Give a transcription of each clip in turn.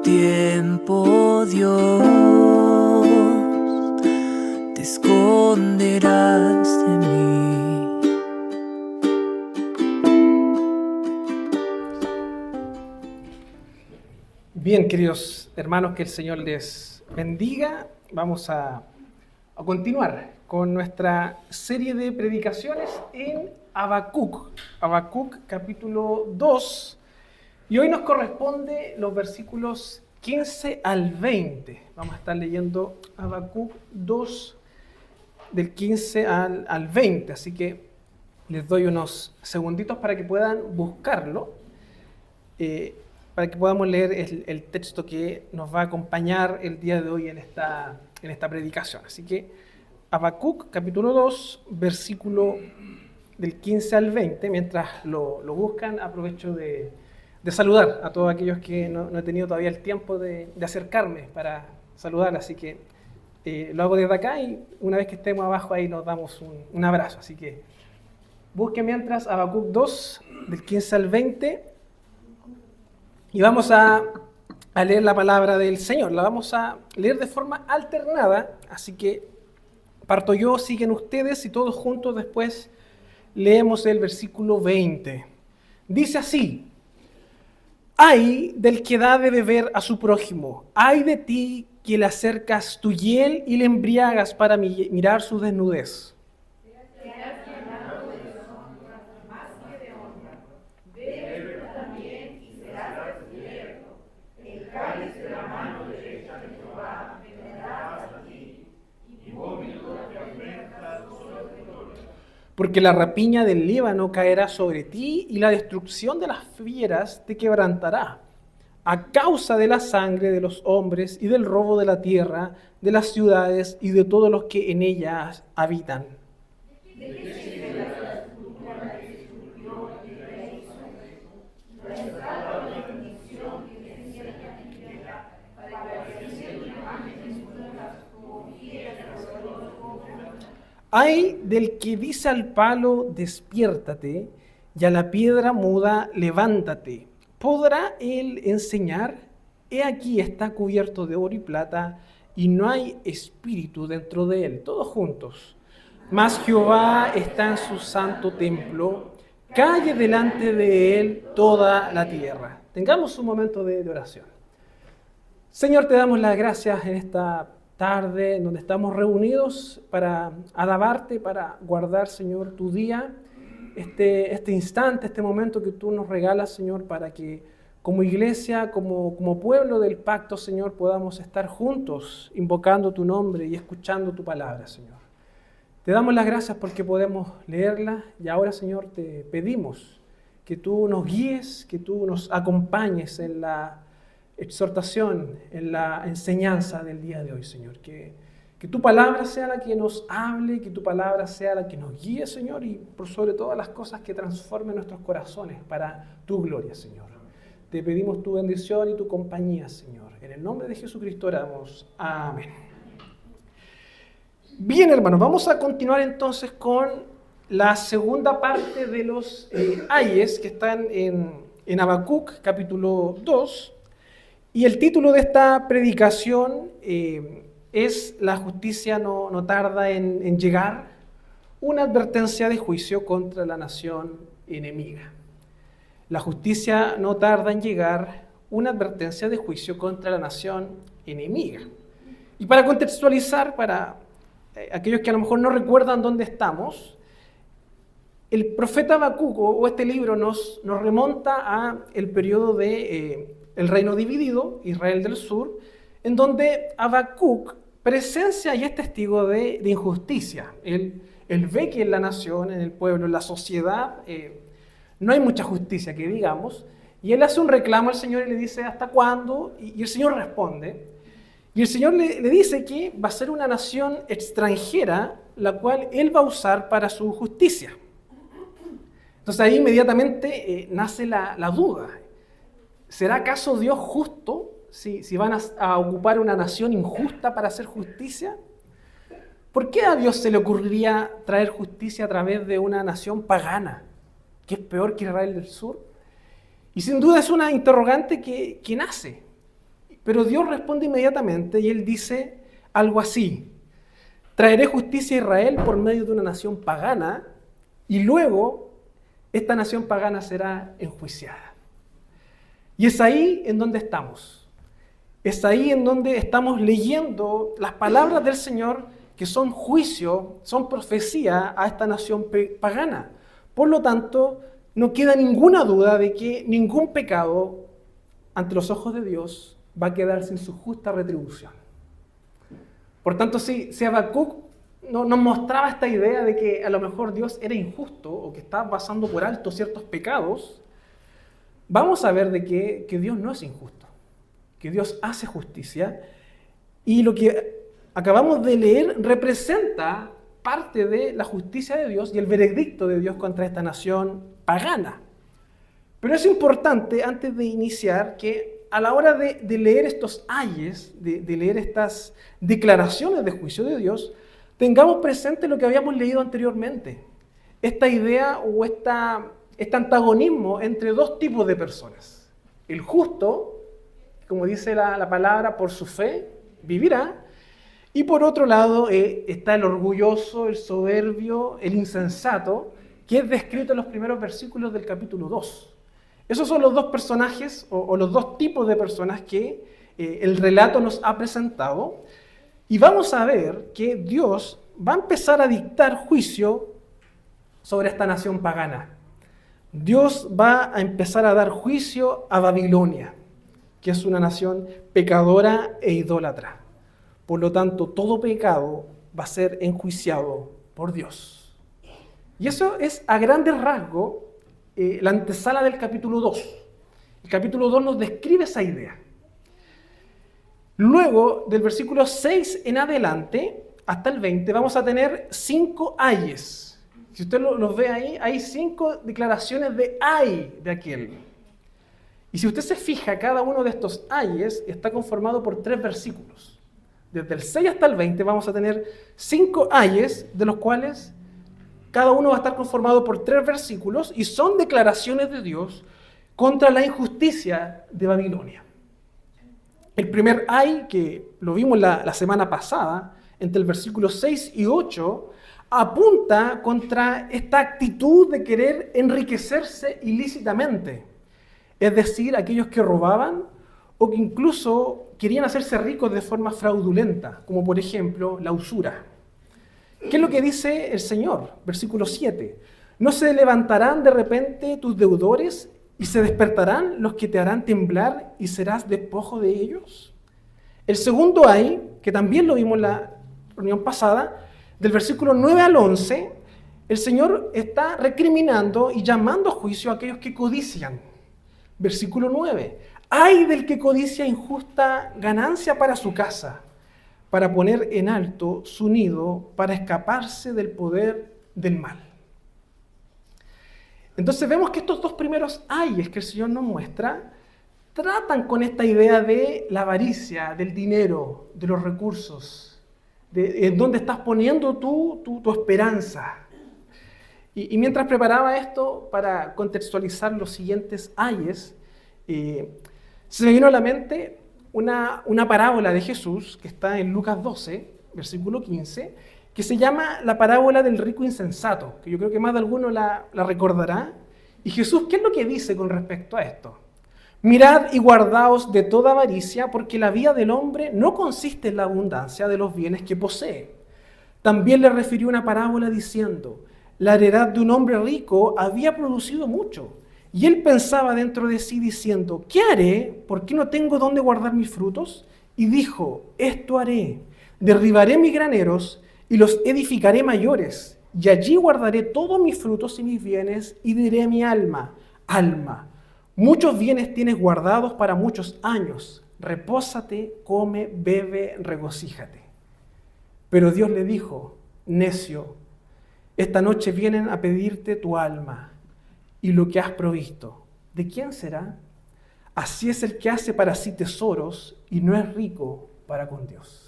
tiempo, Dios, te esconderás de mí. Bien, queridos hermanos, que el Señor les bendiga. Vamos a continuar con nuestra serie de predicaciones en Habacuc. Habacuc capítulo 2. Y hoy nos corresponde los versículos 15 al 20. Vamos a estar leyendo Habacuc 2 del 15 al 20. Así que les doy unos segunditos para que puedan buscarlo. Para que podamos leer el texto que nos va a acompañar el día de hoy en esta predicación. Así que Habacuc, capítulo 2, versículo del 15 al 20. Mientras lo buscan, aprovecho de saludar a todos aquellos que no he tenido todavía el tiempo de acercarme para saludar. Así que lo hago desde acá y una vez que estemos abajo ahí nos damos un abrazo. Así que busquen mientras Habacuc 2, del 15 al 20. Y vamos a leer la palabra del Señor. La vamos a leer de forma alternada. Así que parto yo, siguen ustedes y todos juntos después leemos el versículo 20. Dice así: ay del que da de beber a su prójimo, ay de ti que le acercas tu hiel y le embriagas para mirar su desnudez. Porque la rapiña del Líbano caerá sobre ti y la destrucción de las fieras te quebrantará, a causa de la sangre de los hombres y del robo de la tierra, de las ciudades y de todos los que en ellas habitan. Ay del que dice al palo, despiértate, y a la piedra muda, levántate. ¿Podrá él enseñar? He aquí está cubierto de oro y plata, y no hay espíritu dentro de él. Todos juntos. Mas Jehová está en su santo templo, calle delante de él toda la tierra. Tengamos un momento de oración. Señor, te damos las gracias en esta tarde en donde estamos reunidos para alabarte, para guardar, Señor, tu día, este instante, este momento que tú nos regalas, Señor, para que como iglesia, como pueblo del pacto, Señor, podamos estar juntos invocando tu nombre y escuchando tu palabra, Señor. Te damos las gracias porque podemos leerla y ahora, Señor, te pedimos que tú nos guíes, que tú nos acompañes en la exhortación, en la enseñanza del día de hoy, Señor. Que tu palabra sea la que nos hable, que tu palabra sea la que nos guíe, Señor, y por sobre todas las cosas que transformen nuestros corazones para tu gloria, Señor. Te pedimos tu bendición y tu compañía, Señor. En el nombre de Jesucristo oramos. Amén. Bien, hermanos, vamos a continuar entonces con la segunda parte de los ayes que están en Habacuc, capítulo 2. Y el título de esta predicación es La justicia no tarda en llegar, una advertencia de juicio contra la nación enemiga. La justicia no tarda en llegar, una advertencia de juicio contra la nación enemiga. Y para contextualizar, para aquellos que a lo mejor no recuerdan dónde estamos, el profeta Habacuc, o este libro, nos remonta a el periodo de el reino dividido, Israel del sur, en donde Habacuc presencia y es testigo de injusticia. Él ve que en la nación, en el pueblo, en la sociedad, no hay mucha justicia, que digamos, y él hace un reclamo al Señor y le dice, ¿hasta cuándo? Y el Señor responde, y el Señor le dice que va a ser una nación extranjera, la cual él va a usar para su justicia. Entonces ahí inmediatamente nace la duda. ¿Será acaso Dios justo si van a ocupar una nación injusta para hacer justicia? ¿Por qué a Dios se le ocurriría traer justicia a través de una nación pagana, que es peor que Israel del sur? Y sin duda es una interrogante que nace. Pero Dios responde inmediatamente y Él dice algo así: traeré justicia a Israel por medio de una nación pagana y luego esta nación pagana será enjuiciada. Y es ahí en donde estamos. Es ahí en donde estamos leyendo las palabras del Señor, que son juicio, son profecía a esta nación pagana. Por lo tanto, no queda ninguna duda de que ningún pecado ante los ojos de Dios va a quedar sin su justa retribución. Por tanto, si Habacuc nos mostraba esta idea de que a lo mejor Dios era injusto o que estaba pasando por alto ciertos pecados, vamos a ver de que Dios no es injusto, que Dios hace justicia, y lo que acabamos de leer representa parte de la justicia de Dios y el veredicto de Dios contra esta nación pagana. Pero es importante, antes de iniciar, que a la hora de leer estos ayes, de leer estas declaraciones de juicio de Dios, tengamos presente lo que habíamos leído anteriormente. Esta idea o este antagonismo entre dos tipos de personas. El justo, como dice la palabra, por su fe vivirá. Y por otro lado está el orgulloso, el soberbio, el insensato, que es descrito en los primeros versículos del capítulo 2. Esos son los dos personajes o los dos tipos de personas que el relato nos ha presentado. Y vamos a ver que Dios va a empezar a dictar juicio sobre esta nación pagana. Dios va a empezar a dar juicio a Babilonia, que es una nación pecadora e idólatra. Por lo tanto, todo pecado va a ser enjuiciado por Dios. Y eso es a grandes rasgos la antesala del capítulo 2. El capítulo 2 nos describe esa idea. Luego, del versículo 6 en adelante, hasta el 20, vamos a tener 5 ayes. Si usted los ve ahí, hay 5 declaraciones de ay de aquel. Y si usted se fija, cada uno de estos ayes está conformado por 3 versículos. Desde el 6 hasta el 20 vamos a tener 5 ayes, de los cuales cada uno va a estar conformado por 3 versículos y son declaraciones de Dios contra la injusticia de Babilonia. El primer ay, que lo vimos la semana pasada, entre el versículo 6 y 8, apunta contra esta actitud de querer enriquecerse ilícitamente. Es decir, aquellos que robaban o que incluso querían hacerse ricos de forma fraudulenta, como por ejemplo la usura. ¿Qué es lo que dice el Señor? Versículo 7. ¿No se levantarán de repente tus deudores y se despertarán los que te harán temblar y serás despojo de ellos? El segundo ay, que también lo vimos en la reunión pasada, del versículo 9 al 11, el Señor está recriminando y llamando a juicio a aquellos que codician. Versículo 9. Ay del que codicia injusta ganancia para su casa, para poner en alto su nido, para escaparse del poder del mal. Entonces vemos que estos dos primeros ayes que el Señor nos muestra tratan con esta idea de la avaricia, del dinero, de los recursos, de en dónde estás poniendo tu esperanza. Y mientras preparaba esto para contextualizar los siguientes ayes, se me vino a la mente una parábola de Jesús que está en Lucas 12, versículo 15, que se llama la parábola del rico insensato, que yo creo que más de alguno la recordará. Y Jesús, ¿qué es lo que dice con respecto a esto? Mirad y guardaos de toda avaricia, porque la vida del hombre no consiste en la abundancia de los bienes que posee. También le refirió una parábola diciendo, la heredad de un hombre rico había producido mucho. Y él pensaba dentro de sí diciendo, ¿qué haré? ¿Por qué no tengo dónde guardar mis frutos? Y dijo, esto haré, derribaré mis graneros y los edificaré mayores, y allí guardaré todos mis frutos y mis bienes, y diré a mi alma, alma, muchos bienes tienes guardados para muchos años, repósate, come, bebe, regocíjate. Pero Dios le dijo, necio, esta noche vienen a pedirte tu alma, y lo que has provisto, ¿de quién será? Así es el que hace para sí tesoros y no es rico para con Dios.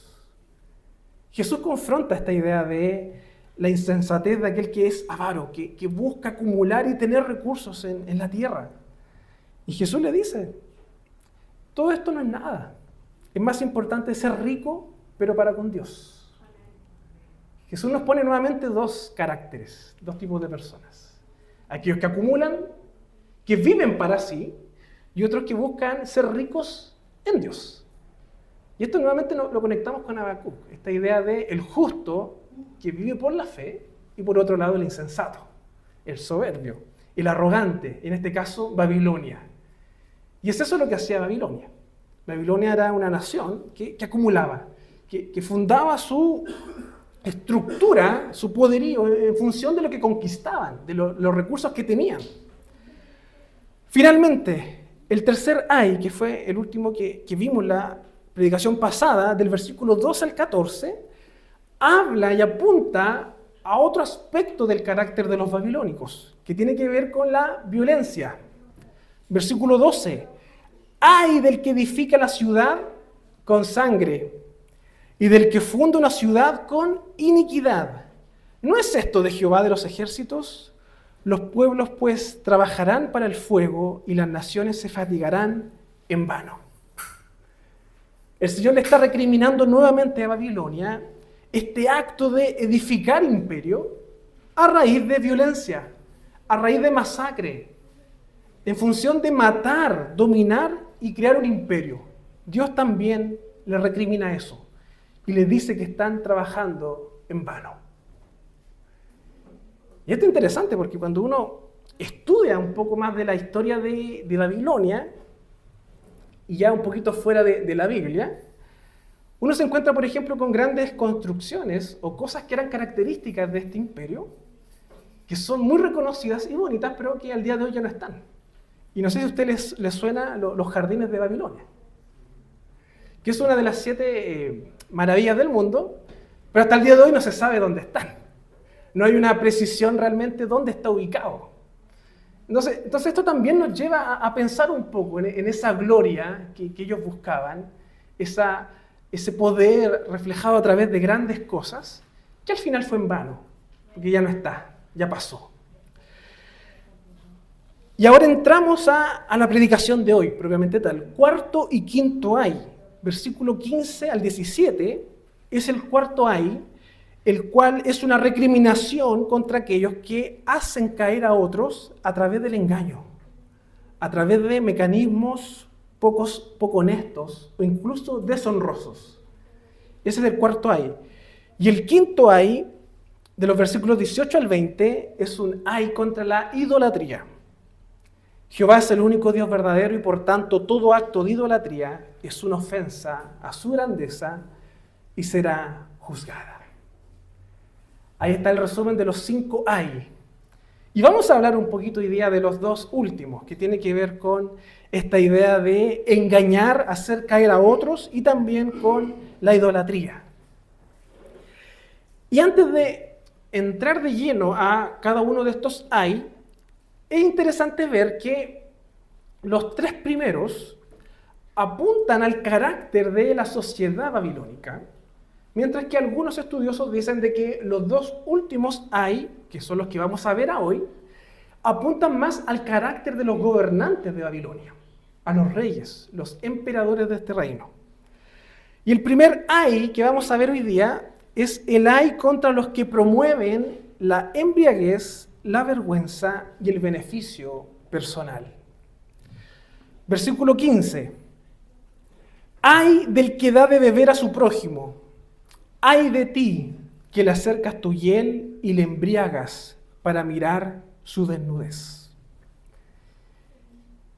Jesús confronta esta idea de la insensatez de aquel que es avaro, que busca acumular y tener recursos en la tierra. Y Jesús le dice, todo esto no es nada. Es más importante ser rico, pero para con Dios. Jesús nos pone nuevamente dos caracteres, dos tipos de personas. Aquellos que acumulan, que viven para sí, y otros que buscan ser ricos en Dios. Y esto nuevamente lo conectamos con Habacuc, esta idea de el justo que vive por la fe, y por otro lado el insensato, el soberbio, el arrogante, en este caso Babilonia. Y es eso lo que hacía Babilonia. Babilonia era una nación que acumulaba, que fundaba su estructura, su poderío en función de lo que conquistaban, de los recursos que tenían. Finalmente, el tercer ay, que fue el último que vimos en la predicación pasada, del versículo 2 al 14, habla y apunta a otro aspecto del carácter de los babilónicos, que tiene que ver con la violencia. Versículo 12, ay del que edifica la ciudad con sangre, y del que funda una ciudad con iniquidad. ¿No es esto de Jehová de los ejércitos? Los pueblos pues trabajarán para el fuego, y las naciones se fatigarán en vano. El Señor le está recriminando nuevamente a Babilonia este acto de edificar imperio a raíz de violencia, a raíz de masacre, en función de matar, dominar y crear un imperio. Dios también le recrimina eso y les dice que están trabajando en vano. Y esto es interesante porque cuando uno estudia un poco más de la historia de Babilonia, y ya un poquito fuera de la Biblia, uno se encuentra, por ejemplo, con grandes construcciones o cosas que eran características de este imperio, que son muy reconocidas y bonitas, pero que al día de hoy ya no están. Y no sé si a ustedes les suena los jardines de Babilonia, que es una de las 7 maravillas del mundo, pero hasta el día de hoy no se sabe dónde están. No hay una precisión realmente dónde está ubicado. Entonces esto también nos lleva a pensar un poco en esa gloria que ellos buscaban, ese poder reflejado a través de grandes cosas, que al final fue en vano, porque ya no está, ya pasó. Y ahora entramos a la predicación de hoy, propiamente tal. Cuarto y quinto ay, versículo 15 al 17, es el cuarto ay, el cual es una recriminación contra aquellos que hacen caer a otros a través del engaño, a través de mecanismos poco honestos o incluso deshonrosos. Ese es el cuarto ay. Y el quinto ay, de los versículos 18 al 20, es un ay contra la idolatría. Jehová es el único Dios verdadero y por tanto todo acto de idolatría es una ofensa a su grandeza y será juzgada. Ahí está el resumen de los 5 ay. Y vamos a hablar un poquito hoy día de los 2 últimos, que tiene que ver con esta idea de engañar, hacer caer a otros y también con la idolatría. Y antes de entrar de lleno a cada uno de estos ay, es interesante ver que los 3 primeros apuntan al carácter de la sociedad babilónica, mientras que algunos estudiosos dicen de que los 2 últimos ay, que son los que vamos a ver hoy, apuntan más al carácter de los gobernantes de Babilonia, a los reyes, los emperadores de este reino. Y el primer ay que vamos a ver hoy día es el ay contra los que promueven la embriaguez, la vergüenza y el beneficio personal. Versículo 15. Ay del que da de beber a su prójimo. Ay de ti que le acercas tu hiel y le embriagas para mirar su desnudez.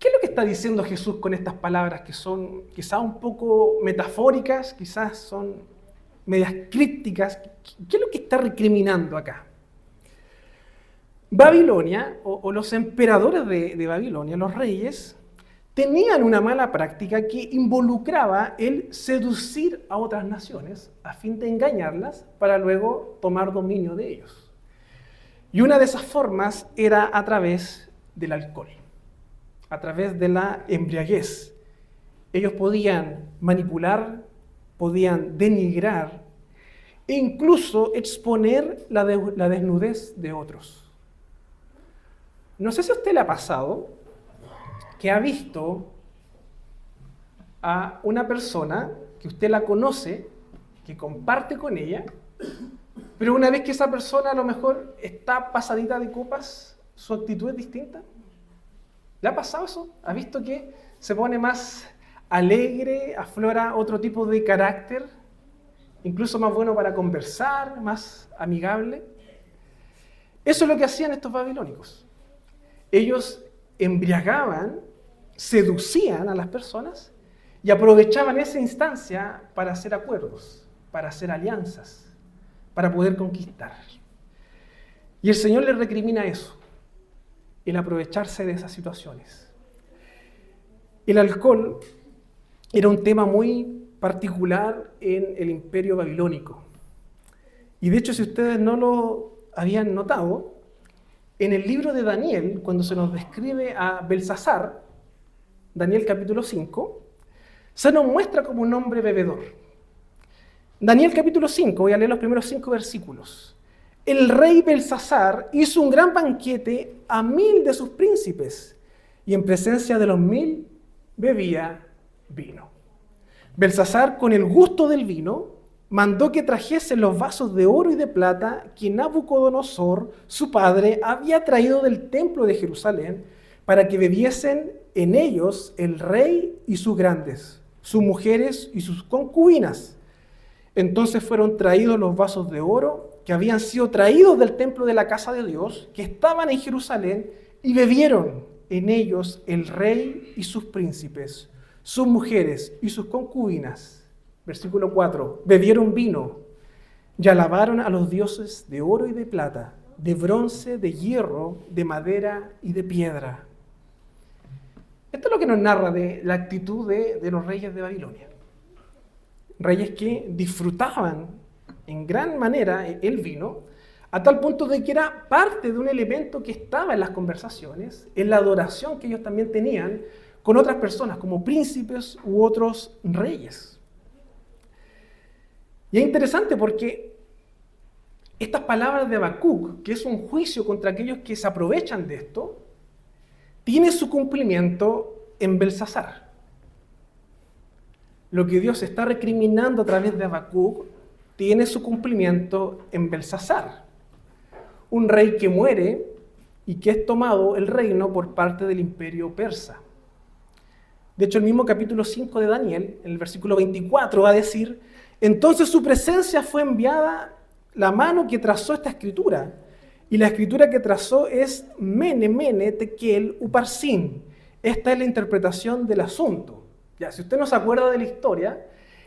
¿Qué es lo que está diciendo Jesús con estas palabras que son quizás un poco metafóricas, quizás son medias crípticas? ¿Qué es lo que está recriminando acá? Babilonia, o los emperadores de Babilonia, los reyes, tenían una mala práctica que involucraba el seducir a otras naciones a fin de engañarlas para luego tomar dominio de ellos. Y una de esas formas era a través del alcohol, a través de la embriaguez. Ellos podían manipular, podían denigrar e incluso exponer la desnudez de otros. No sé si a usted le ha pasado que ha visto a una persona que usted la conoce, que comparte con ella, pero una vez que esa persona a lo mejor está pasadita de copas, su actitud es distinta? ¿Le ha pasado eso? ¿Ha visto que se pone más alegre, aflora otro tipo de carácter, incluso más bueno para conversar, más amigable? Eso es lo que hacían estos babilónicos. Ellos embriagaban, seducían a las personas y aprovechaban esa instancia para hacer acuerdos, para hacer alianzas, para poder conquistar. Y el Señor les recrimina eso, el aprovecharse de esas situaciones. El alcohol era un tema muy particular en el imperio babilónico. Y de hecho, si ustedes no lo habían notado, en el libro de Daniel, cuando se nos describe a Belsasar, Daniel capítulo 5, se nos muestra como un hombre bebedor. Daniel capítulo 5, voy a leer los primeros 5 versículos. El rey Belsasar hizo un gran banquete a 1000 de sus príncipes, y en presencia de los 1000 bebía vino. Belsasar, con el gusto del vino, mandó que trajesen los vasos de oro y de plata que Nabucodonosor, su padre, había traído del templo de Jerusalén, para que bebiesen en ellos el rey y sus grandes, sus mujeres y sus concubinas. Entonces fueron traídos los vasos de oro que habían sido traídos del templo de la casa de Dios, que estaban en Jerusalén, y bebieron en ellos el rey y sus príncipes, sus mujeres y sus concubinas. Versículo 4. Bebieron vino y alabaron a los dioses de oro y de plata, de bronce, de hierro, de madera y de piedra. Esto es lo que nos narra de la actitud de los reyes de Babilonia. Reyes que disfrutaban en gran manera el vino, a tal punto de que era parte de un elemento que estaba en las conversaciones, en la adoración que ellos también tenían con otras personas, como príncipes u otros reyes. Y es interesante porque estas palabras de Habacuc, que es un juicio contra aquellos que se aprovechan de esto, tiene su cumplimiento en Belsasar. Lo que Dios está recriminando a través de Habacuc tiene su cumplimiento en Belsasar, un rey que muere y que es tomado el reino por parte del imperio persa. De hecho, el mismo capítulo 5 de Daniel, en el versículo 24, va a decir: entonces su presencia fue enviada la mano que trazó esta escritura, y la escritura que trazó es Mene, Mene, Tekel, Uparsin. Esta es la interpretación del asunto. Ya, si usted no se acuerda de la historia,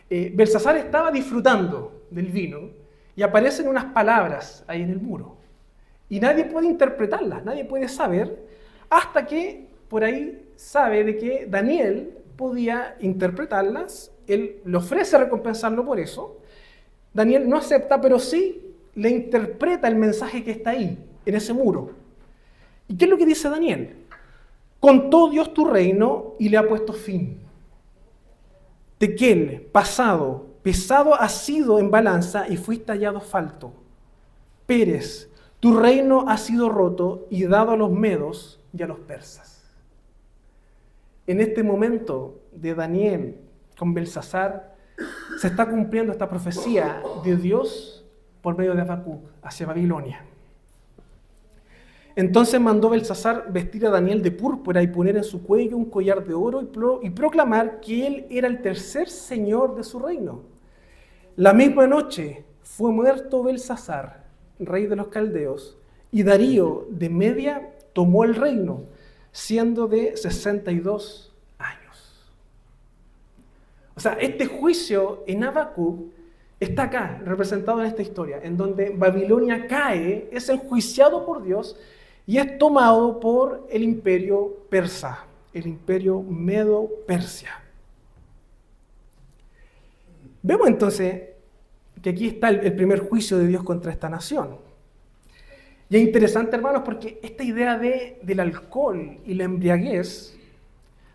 Belsasar estaba disfrutando del vino y aparecen unas palabras ahí en el muro. Y nadie puede interpretarlas, nadie puede saber, hasta que por ahí sabe de que Daniel podía interpretarlas. Él le ofrece recompensarlo por eso. Daniel no acepta, pero sí le interpreta el mensaje que está ahí, en ese muro. ¿Y qué es lo que dice Daniel? Contó Dios tu reino y le ha puesto fin. Tekel, pasado, pesado has sido en balanza y fuiste hallado falto. Pérez, tu reino ha sido roto y dado a los medos y a los persas. En este momento de Daniel con Belsasar, se está cumpliendo esta profecía de Dios por medio de Habacuc hacia Babilonia. Entonces mandó Belsasar vestir a Daniel de púrpura y poner en su cuello un collar de oro y proclamar que él era el tercer señor de su reino. La misma noche fue muerto Belsasar, rey de los caldeos, y Darío de Media tomó el reino, siendo de 62 años. O sea, este juicio en Habacuc está acá, representado en esta historia, en donde Babilonia cae, es enjuiciado por Dios y es tomado por el imperio persa, el imperio Medo-Persia. Vemos entonces que aquí está el primer juicio de Dios contra esta nación. Y es interesante, hermanos, porque esta idea del alcohol y la embriaguez,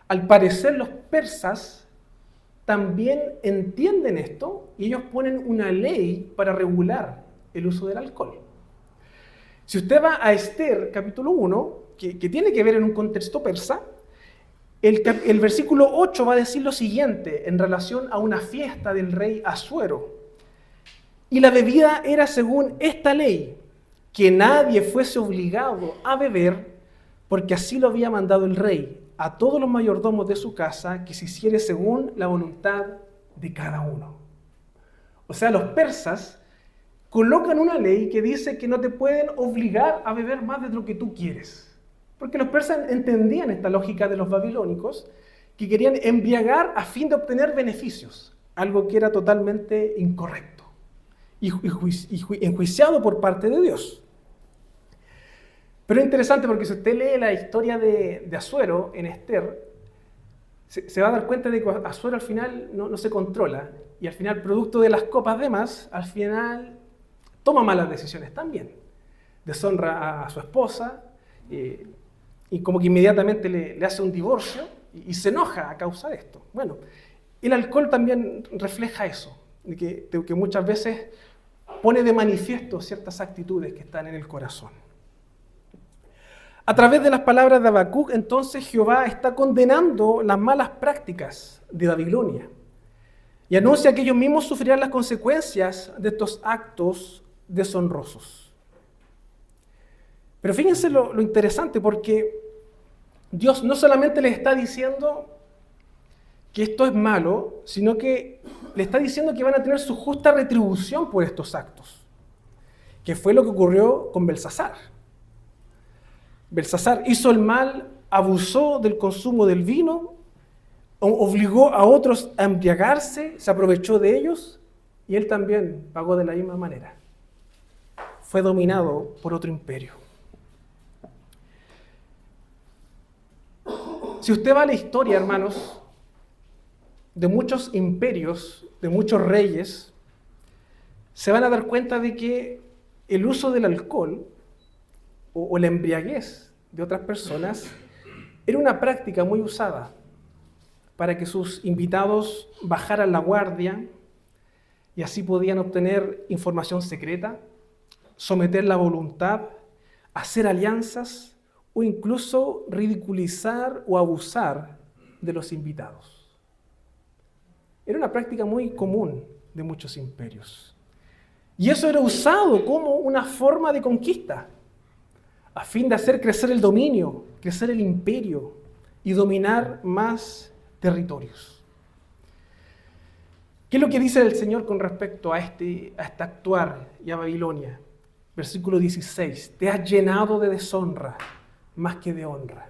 al parecer los persas también entienden esto y ellos ponen una ley para regular el uso del alcohol. Si usted va a Esther capítulo 1, que tiene que ver en un contexto persa, El versículo 8 va a decir lo siguiente en relación a una fiesta del rey Asuero. Y la bebida era según esta ley, que nadie fuese obligado a beber, porque así lo había mandado el rey a todos los mayordomos de su casa, que se hiciere según la voluntad de cada uno. O sea, los persas colocan una ley que dice que no te pueden obligar a beber más de lo que tú quieres. Porque los persas entendían esta lógica de los babilónicos, que querían embriagar a fin de obtener beneficios, algo que era totalmente incorrecto y enjuiciado por parte de Dios. Pero es interesante porque si usted lee la historia de Asuero en Esther, se va a dar cuenta de que Asuero al final no se controla y al final, producto de las copas de más, al final toma malas decisiones también. Deshonra a su esposa y como que inmediatamente le hace un divorcio y se enoja a causa de esto. Bueno, el alcohol también refleja eso, de que muchas veces pone de manifiesto ciertas actitudes que están en el corazón. A través de las palabras de Habacuc, entonces Jehová está condenando las malas prácticas de Babilonia y anuncia que ellos mismos sufrirán las consecuencias de estos actos deshonrosos. Pero fíjense lo interesante, porque Dios no solamente les está diciendo que esto es malo, sino que le está diciendo que van a tener su justa retribución por estos actos, que fue lo que ocurrió con Belsasar. Belsasar hizo el mal, abusó del consumo del vino, obligó a otros a embriagarse, se aprovechó de ellos y él también pagó de la misma manera. Fue dominado por otro imperio. Si usted va a la historia, hermanos, de muchos imperios, de muchos reyes, se van a dar cuenta de que el uso del alcohol o la embriaguez de otras personas era una práctica muy usada para que sus invitados bajaran la guardia y así podían obtener información secreta, someter la voluntad, hacer alianzas o incluso ridiculizar o abusar de los invitados. Era una práctica muy común de muchos imperios. Y eso era usado como una forma de conquista, a fin de hacer crecer el dominio, crecer el imperio y dominar más territorios. ¿Qué es lo que dice el Señor con respecto a este actuar y a Babilonia? Versículo 16, te has llenado de deshonra más que de honra.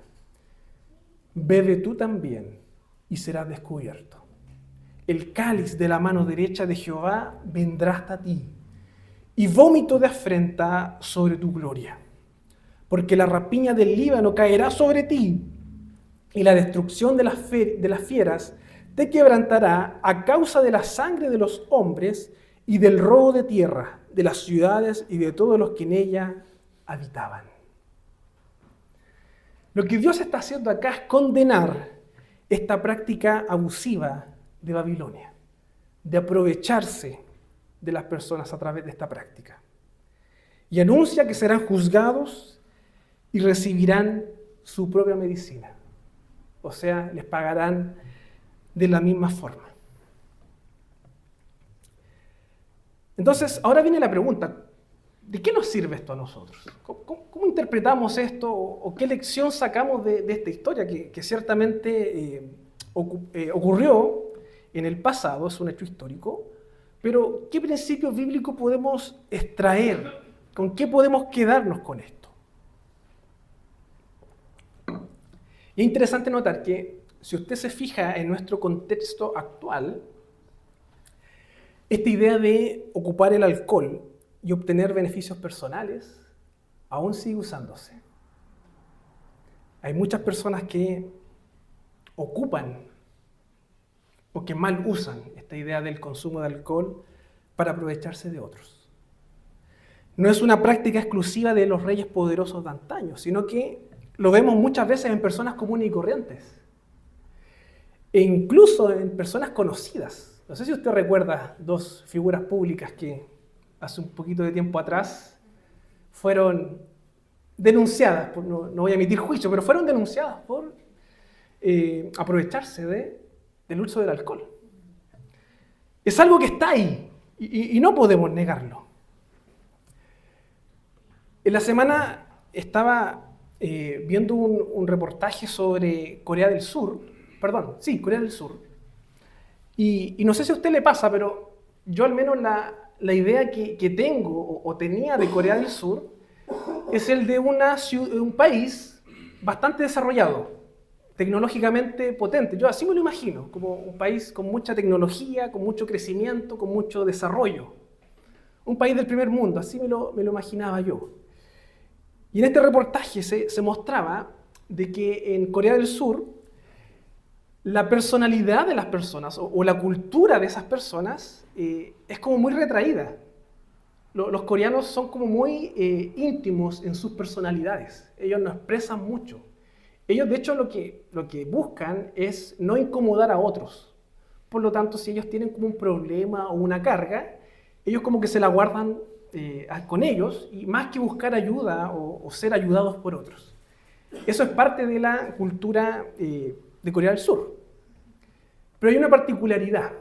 Bebe tú también y serás descubierto. El cáliz de la mano derecha de Jehová vendrá hasta ti, y vómito de afrenta sobre tu gloria. Porque la rapiña del Líbano caerá sobre ti, y la destrucción de las fieras te quebrantará a causa de la sangre de los hombres y del robo de tierra, de las ciudades y de todos los que en ella habitaban. Lo que Dios está haciendo acá es condenar esta práctica abusiva de Babilonia, de aprovecharse de las personas a través de esta práctica. Y anuncia que serán juzgados y recibirán su propia medicina. O sea, les pagarán de la misma forma. Entonces, ahora viene la pregunta, ¿de qué nos sirve esto a nosotros? ¿Cómo interpretamos esto o qué lección sacamos de esta historia que ciertamente ocurrió en el pasado, es un hecho histórico, pero ¿qué principio bíblico podemos extraer? ¿Con qué podemos quedarnos con esto? Y es interesante notar que si usted se fija en nuestro contexto actual, esta idea de ocupar el alcohol y obtener beneficios personales aún sigue usándose. Hay muchas personas que ocupan o que mal usan esta idea del consumo de alcohol para aprovecharse de otros. No es una práctica exclusiva de los reyes poderosos de antaño, sino que lo vemos muchas veces en personas comunes y corrientes, e incluso en personas conocidas. No sé si usted recuerda dos figuras públicas que hace un poquito de tiempo atrás fueron denunciadas, no voy a emitir juicio, pero fueron denunciadas por aprovecharse del uso del alcohol. Es algo que está ahí y no podemos negarlo. En la semana estaba viendo un reportaje sobre Corea del Sur, Corea del Sur, y no sé si a usted le pasa, pero yo al menos la idea que tengo o tenía de Corea del Sur es el de un país bastante desarrollado, tecnológicamente potente. Yo así me lo imagino, como un país con mucha tecnología, con mucho crecimiento, con mucho desarrollo. Un país del primer mundo, así me lo imaginaba yo. Y en este reportaje se mostraba de que en Corea del Sur la personalidad de las personas o la cultura de esas personas es como muy retraída. Los coreanos son como muy íntimos en sus personalidades. Ellos no expresan mucho. Ellos, de hecho, lo que buscan es no incomodar a otros. Por lo tanto, si ellos tienen como un problema o una carga, ellos como que se la guardan con ellos, y más que buscar ayuda o ser ayudados por otros. Eso es parte de la cultura de Corea del Sur. Pero hay una particularidad,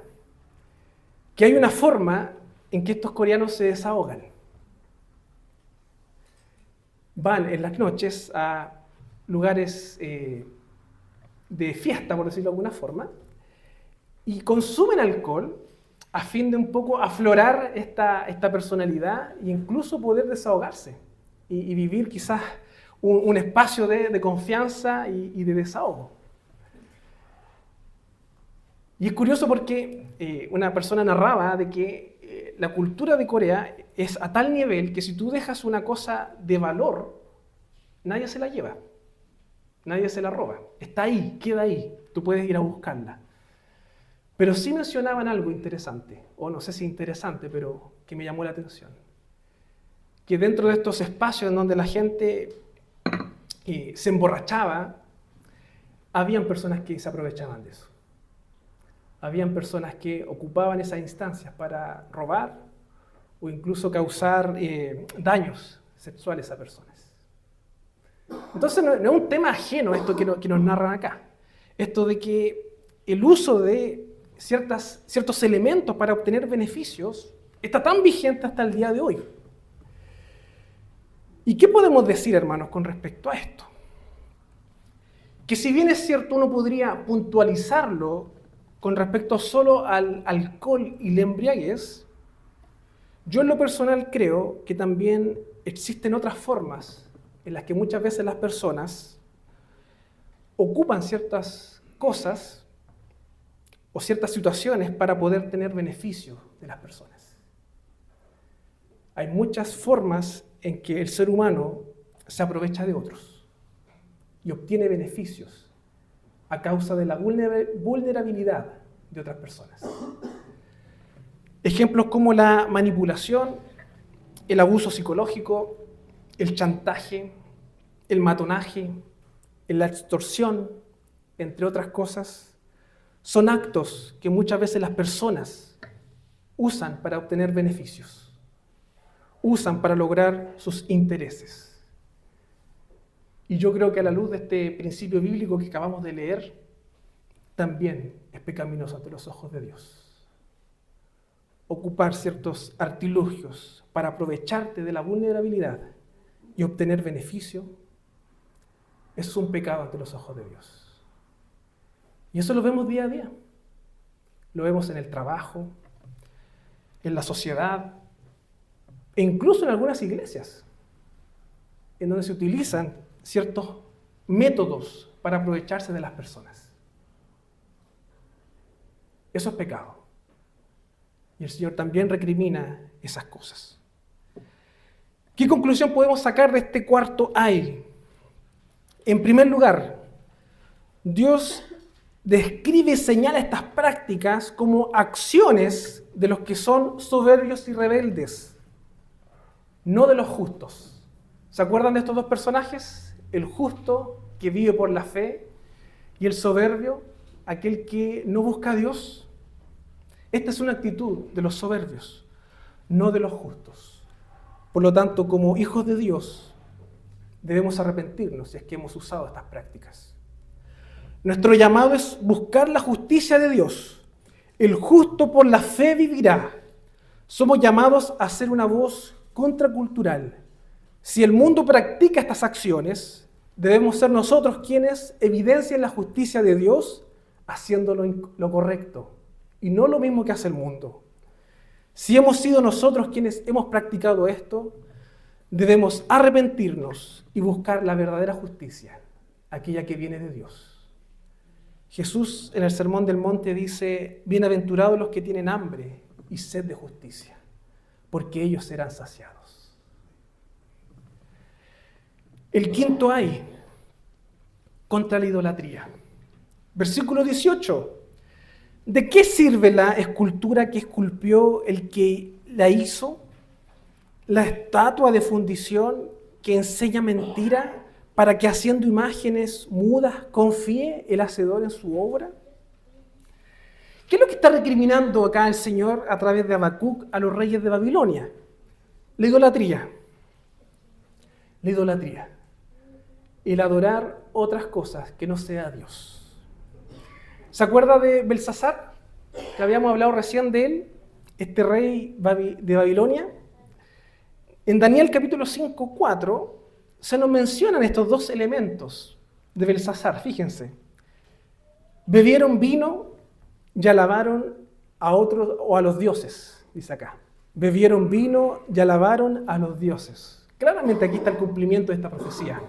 que hay una forma en que estos coreanos se desahogan. Van en las noches a lugares de fiesta, por decirlo de alguna forma, y consumen alcohol a fin de un poco aflorar esta personalidad e incluso poder desahogarse y vivir quizás un espacio de confianza y de desahogo. Y es curioso porque una persona narraba de que la cultura de Corea es a tal nivel que si tú dejas una cosa de valor, nadie se la lleva, nadie se la roba. Está ahí, queda ahí, tú puedes ir a buscarla. Pero sí mencionaban algo interesante, o no sé si interesante, pero que me llamó la atención. Que dentro de estos espacios en donde la gente se emborrachaba, habían personas que se aprovechaban de eso. Habían personas que ocupaban esas instancias para robar o incluso causar daños sexuales a personas. Entonces no es un tema ajeno esto que nos narran acá. Esto de que el uso de ciertos elementos para obtener beneficios está tan vigente hasta el día de hoy. ¿Y qué podemos decir, hermanos, con respecto a esto? Que si bien es cierto, uno podría puntualizarlo con respecto solo al alcohol y la embriaguez, yo en lo personal creo que también existen otras formas en las que muchas veces las personas ocupan ciertas cosas o ciertas situaciones para poder tener beneficio de las personas. Hay muchas formas en que el ser humano se aprovecha de otros y obtiene beneficios a causa de la vulnerabilidad de otras personas. Ejemplos como la manipulación, el abuso psicológico, el chantaje, el matonaje, la extorsión, entre otras cosas, son actos que muchas veces las personas usan para obtener beneficios, usan para lograr sus intereses. Y yo creo que a la luz de este principio bíblico que acabamos de leer, también es pecaminoso ante los ojos de Dios. Ocupar ciertos artilugios para aprovecharte de la vulnerabilidad y obtener beneficio, eso es un pecado ante los ojos de Dios. Y eso lo vemos día a día. Lo vemos en el trabajo, en la sociedad, e incluso en algunas iglesias, en donde se utilizan ciertos métodos para aprovecharse de las personas. Eso es pecado. Y el Señor también recrimina esas cosas. ¿Qué conclusión podemos sacar de este cuarto ay? En primer lugar, Dios describe y señala estas prácticas como acciones de los que son soberbios y rebeldes, no de los justos. ¿Se acuerdan de estos dos personajes? El justo, que vive por la fe, y el soberbio, aquel que no busca a Dios. Esta es una actitud de los soberbios, no de los justos. Por lo tanto, como hijos de Dios, debemos arrepentirnos si es que hemos usado estas prácticas. Nuestro llamado es buscar la justicia de Dios. El justo por la fe vivirá. Somos llamados a ser una voz contracultural. Si el mundo practica estas acciones, debemos ser nosotros quienes evidencien la justicia de Dios haciendo lo correcto y no lo mismo que hace el mundo. Si hemos sido nosotros quienes hemos practicado esto, debemos arrepentirnos y buscar la verdadera justicia, aquella que viene de Dios. Jesús en el Sermón del Monte dice: bienaventurados los que tienen hambre y sed de justicia, porque ellos serán saciados. El quinto ay contra la idolatría. Versículo 18. ¿De qué sirve la escultura que esculpió el que la hizo? ¿La estatua de fundición que enseña mentira para que haciendo imágenes mudas confíe el hacedor en su obra? ¿Qué es lo que está recriminando acá el Señor a través de Habacuc a los reyes de Babilonia? La idolatría. La idolatría. El adorar otras cosas que no sea Dios. ¿Se acuerda de Belsasar? Que habíamos hablado recién de él, este rey de Babilonia. En Daniel capítulo 5, 4 se nos mencionan estos dos elementos de Belsasar, fíjense. Bebieron vino y alabaron a otros o a los dioses, dice acá. Bebieron vino y alabaron a los dioses. Claramente aquí está el cumplimiento de esta profecía.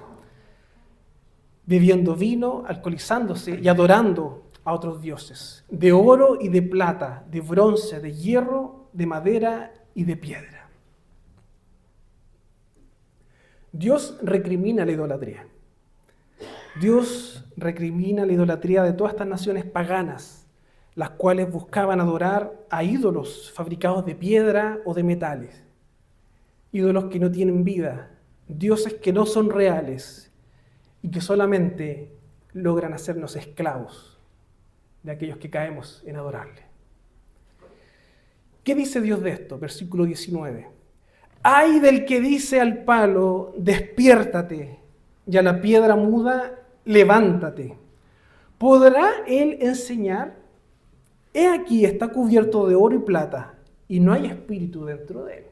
Bebiendo vino, alcoholizándose y adorando a otros dioses, de oro y de plata, de bronce, de hierro, de madera y de piedra. Dios recrimina la idolatría. Dios recrimina la idolatría de todas estas naciones paganas, las cuales buscaban adorar a ídolos fabricados de piedra o de metales. Ídolos que no tienen vida, dioses que no son reales y que solamente logran hacernos esclavos de aquellos que caemos en adorarle. ¿Qué dice Dios de esto? Versículo 19. Ay del que dice al palo, despiértate, y a la piedra muda, levántate. ¿Podrá él enseñar? He aquí está cubierto de oro y plata, y no hay espíritu dentro de él.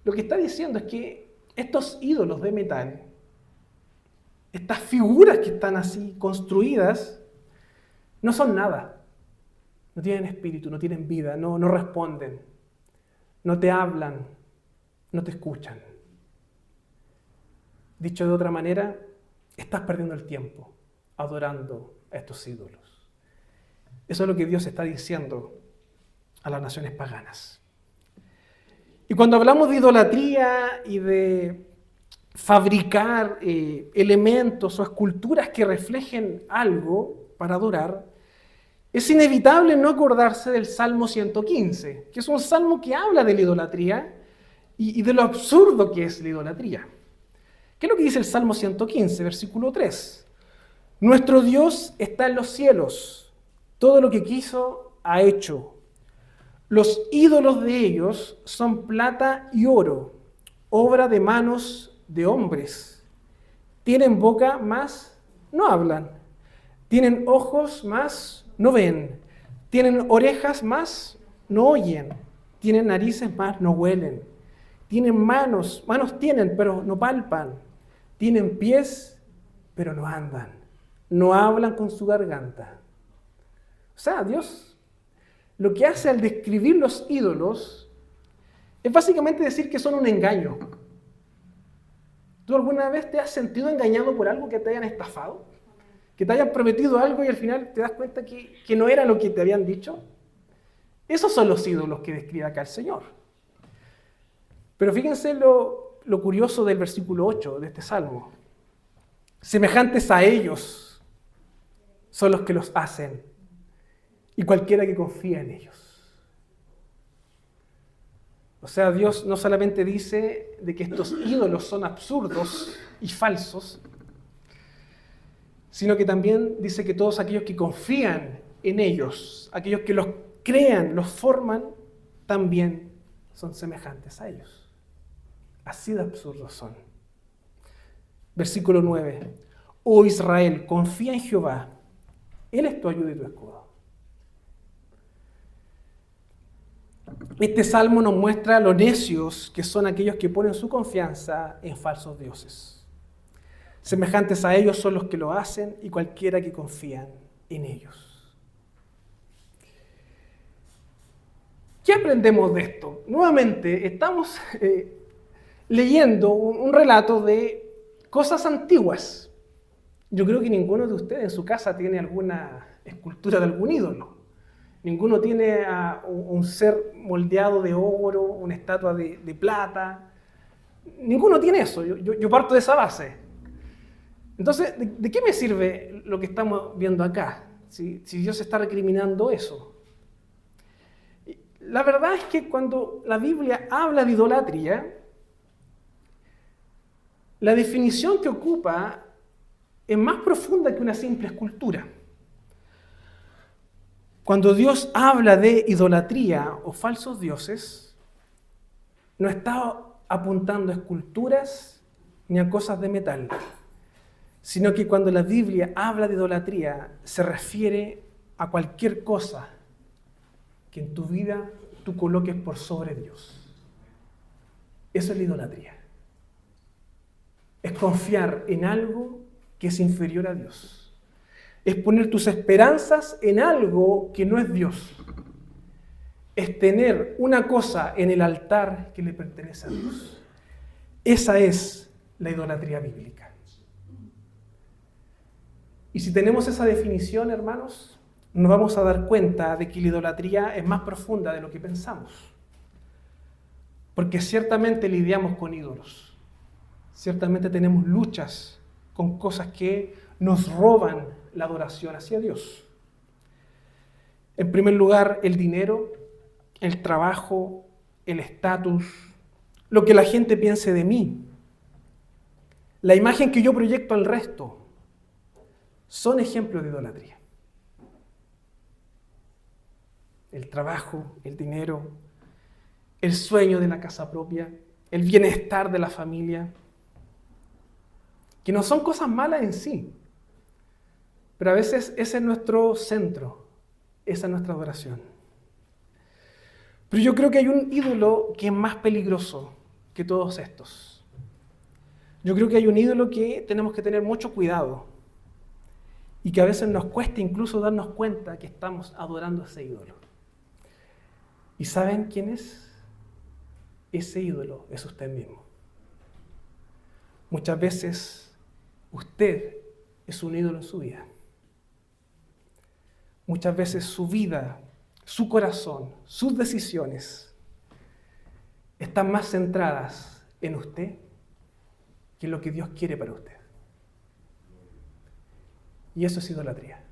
Lo que está diciendo es que estos ídolos de metal, estas figuras que están así construidas, no son nada. No tienen espíritu, no tienen vida, no responden, no te hablan, no te escuchan. Dicho de otra manera, estás perdiendo el tiempo adorando a estos ídolos. Eso es lo que Dios está diciendo a las naciones paganas. Y cuando hablamos de idolatría y de fabricar elementos o esculturas que reflejen algo para adorar, es inevitable no acordarse del Salmo 115, que es un salmo que habla de la idolatría y de lo absurdo que es la idolatría. ¿Qué es lo que dice el Salmo 115, versículo 3? Nuestro Dios está en los cielos, todo lo que quiso ha hecho. Los ídolos de ellos son plata y oro, obra de manos de hombres. Tienen boca, mas no hablan. Tienen ojos, mas no ven. Tienen orejas, mas no oyen. Tienen narices, mas no huelen. Tienen manos tienen, pero no palpan. Tienen pies, pero no andan. No hablan con su garganta. O sea, Dios lo que hace al describir los ídolos es básicamente decir que son un engaño. ¿Tú alguna vez te has sentido engañado por algo que te hayan estafado? ¿Que te hayan prometido algo y al final te das cuenta que no era lo que te habían dicho? Esos son los ídolos que describe acá el Señor. Pero fíjense lo curioso del versículo 8 de este salmo. Semejantes a ellos son los que los hacen y cualquiera que confía en ellos. O sea, Dios no solamente dice de que estos ídolos son absurdos y falsos, sino que también dice que todos aquellos que confían en ellos, aquellos que los crean, los forman, también son semejantes a ellos. Así de absurdos son. Versículo 9. Oh Israel, confía en Jehová. Él es tu ayuda y tu escudo. Este salmo nos muestra lo necios que son aquellos que ponen su confianza en falsos dioses. Semejantes a ellos son los que lo hacen y cualquiera que confían en ellos. ¿Qué aprendemos de esto? Nuevamente, estamos leyendo un relato de cosas antiguas. Yo creo que ninguno de ustedes en su casa tiene alguna escultura de algún ídolo. Ninguno tiene un ser moldeado de oro, una estatua de plata. Ninguno tiene eso. Yo parto de esa base. Entonces, ¿de qué me sirve lo que estamos viendo acá? Si Dios está recriminando eso. La verdad es que cuando la Biblia habla de idolatría, la definición que ocupa es más profunda que una simple escultura. Cuando Dios habla de idolatría o falsos dioses, no está apuntando a esculturas ni a cosas de metal, sino que cuando la Biblia habla de idolatría, se refiere a cualquier cosa que en tu vida tú coloques por sobre Dios. Eso es la idolatría. Es confiar en algo que es inferior a Dios. Es poner tus esperanzas en algo que no es Dios. Es tener una cosa en el altar que le pertenece a Dios. Esa es la idolatría bíblica. Y si tenemos esa definición, hermanos, nos vamos a dar cuenta de que la idolatría es más profunda de lo que pensamos. Porque ciertamente lidiamos con ídolos. Ciertamente tenemos luchas con cosas que nos roban la adoración hacia Dios. En primer lugar, el dinero, el trabajo, el estatus, lo que la gente piense de mí, la imagen que yo proyecto al resto, son ejemplos de idolatría. El trabajo, el dinero, el sueño de la casa propia, el bienestar de la familia, que no son cosas malas en sí, pero a veces ese es nuestro centro, esa es nuestra adoración. Pero yo creo que hay un ídolo que es más peligroso que todos estos. Yo creo que hay un ídolo que tenemos que tener mucho cuidado y que a veces nos cuesta incluso darnos cuenta que estamos adorando a ese ídolo. ¿Y saben quién es? Ese ídolo es usted mismo. Muchas veces usted es un ídolo en su vida. Muchas veces su vida, su corazón, sus decisiones están más centradas en usted que en lo que Dios quiere para usted. Y eso es idolatría.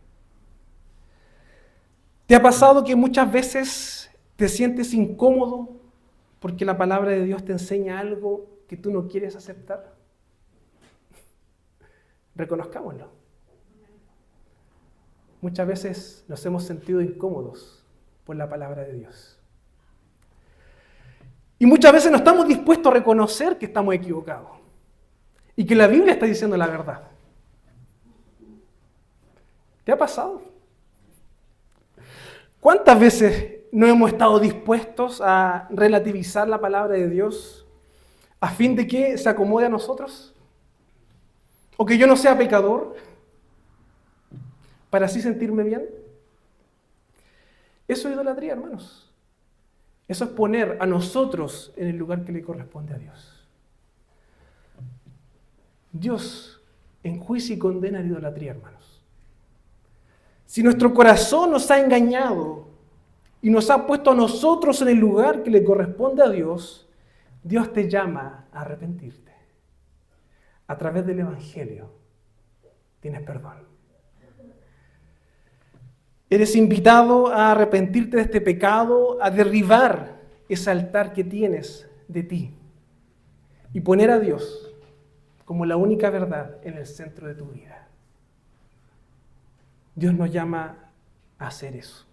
¿Te ha pasado que muchas veces te sientes incómodo porque la palabra de Dios te enseña algo que tú no quieres aceptar? Reconozcámoslo. Muchas veces nos hemos sentido incómodos por la palabra de Dios. Y muchas veces no estamos dispuestos a reconocer que estamos equivocados y que la Biblia está diciendo la verdad. ¿Te ha pasado? ¿Cuántas veces no hemos estado dispuestos a relativizar la palabra de Dios a fin de que se acomode a nosotros? ¿O que yo no sea pecador para así sentirme bien? Eso es idolatría, hermanos. Eso es poner a nosotros en el lugar que le corresponde a Dios. Dios enjuicia y condena la idolatría, hermanos. Si nuestro corazón nos ha engañado y nos ha puesto a nosotros en el lugar que le corresponde a Dios, Dios te llama a arrepentirte. A través del Evangelio tienes perdón. Eres invitado a arrepentirte de este pecado, a derribar ese altar que tienes de ti y poner a Dios como la única verdad en el centro de tu vida. Dios nos llama a hacer eso.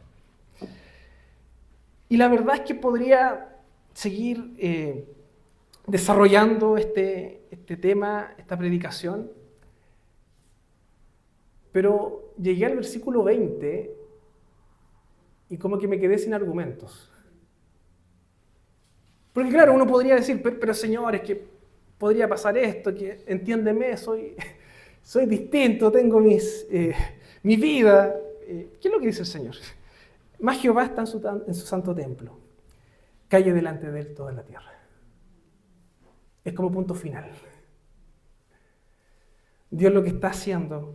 Y la verdad es que podría seguir desarrollando este tema, esta predicación, Pero llegué al versículo 20 y como que me quedé sin argumentos. Porque claro, uno podría decir, pero Señor, es que podría pasar esto, que entiéndeme, soy distinto, tengo mi vida. ¿Qué es lo que dice el Señor? Mas Jehová está en su santo templo. Calle delante de él toda la tierra. Es como punto final. Dios lo que está haciendo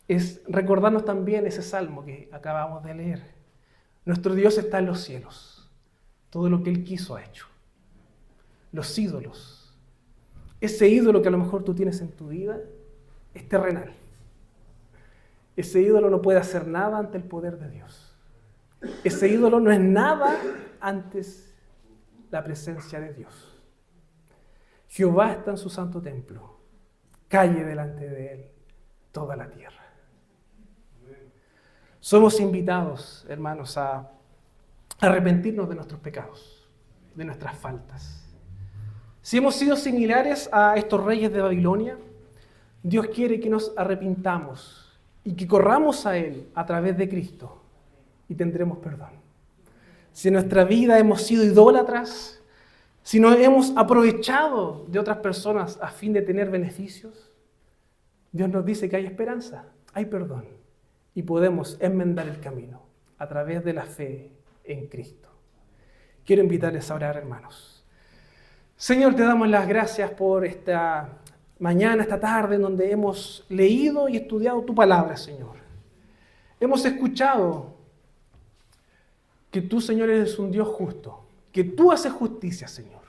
es recordarnos también ese salmo que acabamos de leer. Nuestro Dios está en los cielos. Todo lo que Él quiso ha hecho. Los ídolos. Ese ídolo que a lo mejor tú tienes en tu vida es terrenal. Ese ídolo no puede hacer nada ante el poder de Dios. Ese ídolo no es nada antes la presencia de Dios. Jehová está en su santo templo. Calle delante de Él toda la tierra. Somos invitados, hermanos, a arrepentirnos de nuestros pecados, de nuestras faltas. Si hemos sido similares a estos reyes de Babilonia, Dios quiere que nos arrepintamos y que corramos a Él a través de Cristo y tendremos perdón. Si en nuestra vida hemos sido idólatras, si nos hemos aprovechado de otras personas a fin de tener beneficios, Dios nos dice que hay esperanza, hay perdón y podemos enmendar el camino a través de la fe en Cristo. Quiero invitarles a orar, hermanos. Señor, te damos las gracias por esta mañana, esta tarde, en donde hemos leído y estudiado tu palabra, Señor. Hemos escuchado que tú, Señor, eres un Dios justo, que tú haces justicia, Señor.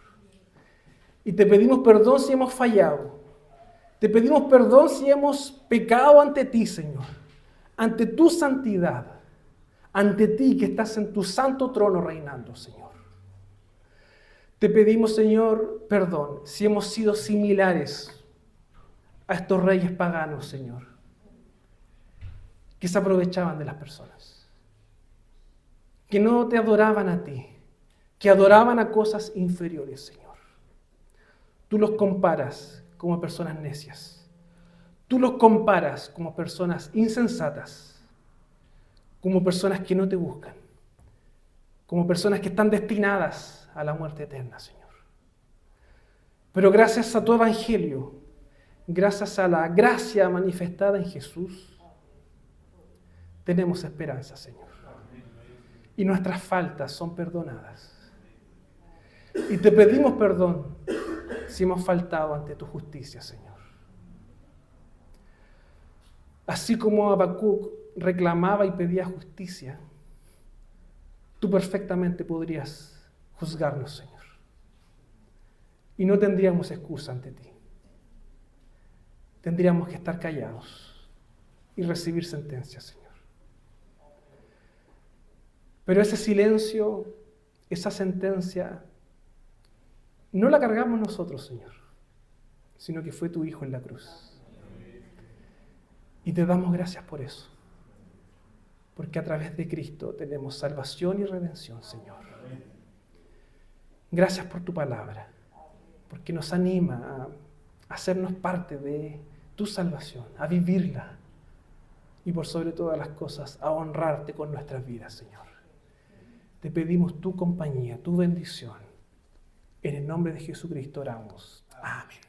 Y te pedimos perdón si hemos fallado. Te pedimos perdón si hemos pecado ante ti, Señor, ante tu santidad, ante ti que estás en tu santo trono reinando, Señor. Te pedimos, Señor, perdón si hemos sido similares a estos reyes paganos, Señor, que se aprovechaban de las personas, que no te adoraban a ti, que adoraban a cosas inferiores, Señor. Tú los comparas como personas necias. Tú los comparas como personas insensatas, como personas que no te buscan, como personas que están destinadas a la muerte eterna, Señor. Pero gracias a tu evangelio, gracias a la gracia manifestada en Jesús, tenemos esperanza, Señor. Y nuestras faltas son perdonadas. Y te pedimos perdón si hemos faltado ante tu justicia, Señor. Así como Habacuc reclamaba y pedía justicia, tú perfectamente podrías juzgarnos, Señor. Y no tendríamos excusa ante ti. Tendríamos que estar callados y recibir sentencia, Señor. Pero ese silencio, esa sentencia, no la cargamos nosotros, Señor, sino que fue tu Hijo en la cruz. Y te damos gracias por eso, porque a través de Cristo tenemos salvación y redención, Señor. Gracias por tu palabra, porque nos anima a hacernos parte de tu salvación, a vivirla y por sobre todas las cosas a honrarte con nuestras vidas, Señor. Te pedimos tu compañía, tu bendición. En el nombre de Jesucristo oramos. Amén.